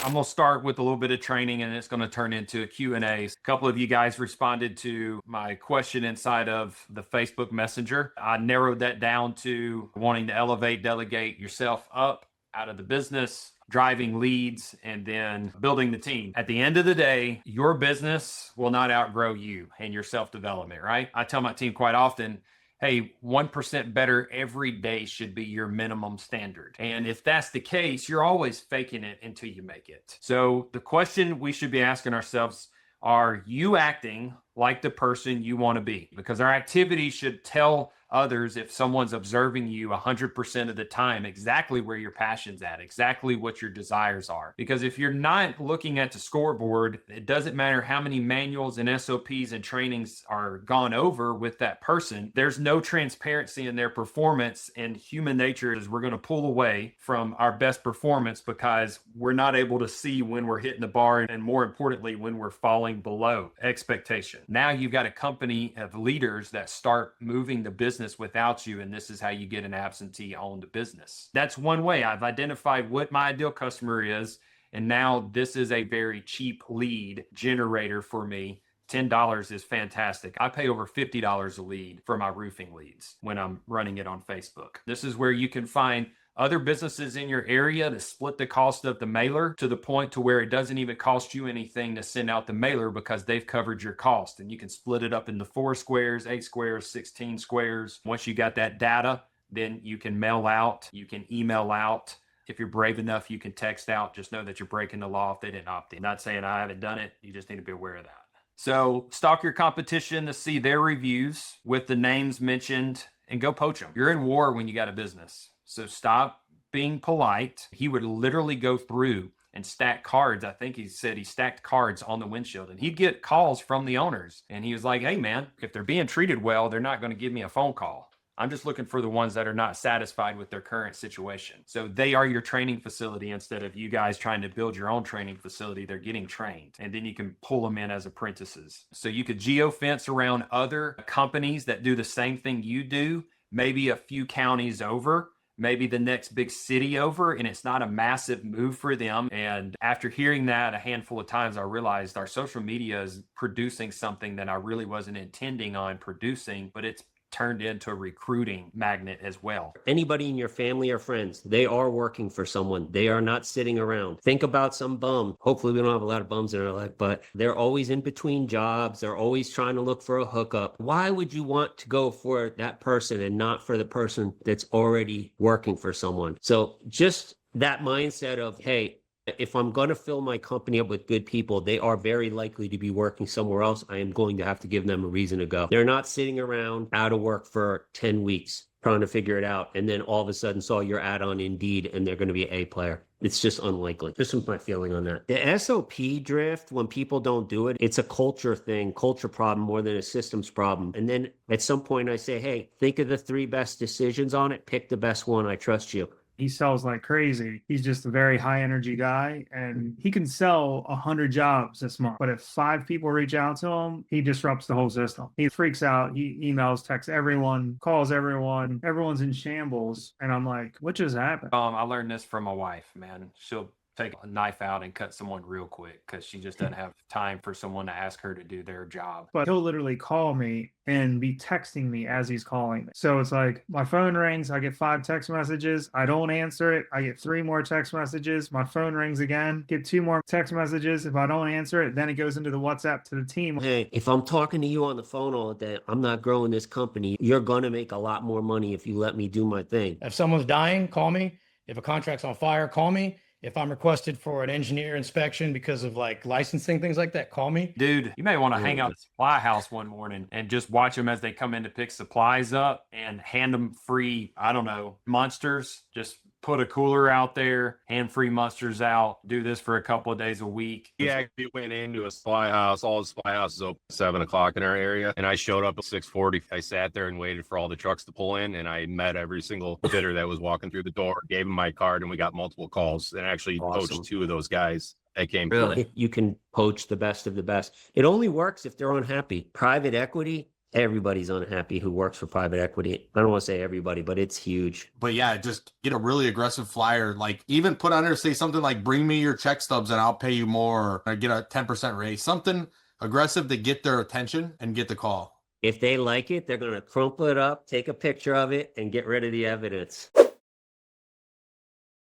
I'm going to start with a little bit of training and it's going to turn into a Q&A. A couple of you guys responded to my question inside of the Facebook Messenger. I narrowed that down to wanting to elevate, delegate yourself up out of the business, driving leads, and then building the team. At the end of the day, your business will not outgrow you and your self-development, right? I tell my team quite often, hey, 1% better every day should be your minimum standard. And if that's the case, you're always faking it until you make it. So the question we should be asking ourselves, are you acting like the person you want to be? Because our activity should tell others, if someone's observing you 100% of the time, exactly where your passion's at, exactly what your desires are. Because if you're not looking at the scoreboard, it doesn't matter how many manuals and SOPs and trainings are gone over with that person. There's no transparency in their performance, and human nature is we're going to pull away from our best performance because we're not able to see when we're hitting the bar, and more importantly, when we're falling below expectation. Now you've got a company of leaders that start moving the business without you, and this is how you get an absentee owned business. That's one way. I've identified what my ideal customer is, and now this is a very cheap lead generator for me. $10 is fantastic. I pay over $50 a lead for my roofing leads when I'm running it on Facebook. This is where you can find other businesses in your area to split the cost of the mailer to the point to where it doesn't even cost you anything to send out the mailer because they've covered your cost. And you can split it up into 4 squares, 8 squares, 16 squares. Once you got that data, then you can mail out, you can email out. If you're brave enough, you can text out. Just know that you're breaking the law if they didn't opt in. Not saying I haven't done it. You just need to be aware of that. So stalk your competition to see their reviews with the names mentioned and go poach them. You're in war when you got a business. So stop being polite. He would literally go through and stack cards. I think he said he stacked cards on the windshield, and he'd get calls from the owners. And he was like, hey man, if they're being treated well, they're not going to give me a phone call. I'm just looking for the ones that are not satisfied with their current situation. So they are your training facility instead of you guys trying to build your own training facility. They're getting trained, and then you can pull them in as apprentices. So you could geofence around other companies that do the same thing you do, maybe a few counties over, maybe the next big city over, and it's not a massive move for them. And after hearing that a handful of times, I realized our social media is producing something that I really wasn't intending on producing, but it's turned into a recruiting magnet as well. Anybody in your family or friends, they are working for someone. They are not sitting around. Think about some bum. Hopefully we don't have a lot of bums in our life, but they're always in between jobs. They're always trying to look for a hookup. Why would you want to go for that person and not for the person that's already working for someone? So just that mindset of, hey, if I'm going to fill my company up with good people, they are very likely to be working somewhere else. I am going to have to give them a reason to go. They're not sitting around out of work for 10 weeks trying to figure it out, and then all of a sudden saw your ad on Indeed and they're going to be an A player. It's just unlikely. This was my feeling on that. The SOP drift, when people don't do it, it's a culture thing, culture problem more than a systems problem. And then at some point I say, hey, think of the 3 best decisions on it. Pick the best one. I trust you. He sells like crazy. He's just a very high energy guy, and he can sell 100 jobs this month. But if 5 people reach out to him, he disrupts the whole system. He freaks out. He emails, texts everyone, calls everyone. Everyone's in shambles. And I'm like, what just happened? I learned this from my wife, man. She'll take a knife out and cut someone real quick because she just doesn't have time for someone to ask her to do their job. But he'll literally call me and be texting me as he's calling me. So it's like my phone rings, I get 5 text messages, I don't answer it, I get 3 more text messages, my phone rings again, get 2 more text messages. If I don't answer it, then it goes into the WhatsApp to the team. Hey, if I'm talking to you on the phone all day, I'm not growing this company. You're going to make a lot more money if you let me do my thing. If someone's dying, call me. If a contract's on fire, call me. If I'm requested for an engineer inspection because of like licensing, things like that, call me. Dude, you may want to hang out at the supply house one morning and just watch them as they come in to pick supplies up and hand them free, I don't know, monsters. Just put a cooler out there, hand free monsters out, do this for a couple of days a week. He actually went into a supply house. All the supply houses open at 7 o'clock in our area. And I showed up at 6:40. I sat there and waited for all the trucks to pull in. And I met every single bidder that was walking through the door, gave him my card, and we got multiple calls. And actually poached 2 of those guys that came through. You can poach the best of the best. It only works if they're unhappy. Private equity, Everybody's unhappy who works for private equity. I don't want to say everybody, but it's huge. But yeah, just get a really aggressive flyer. Like even put under, say something like, bring me your check stubs and I'll pay you more, or get a 10% raise. Something aggressive to get their attention and get the call. If they like it, they're going to crumple it up, take a picture of it, and get rid of the evidence.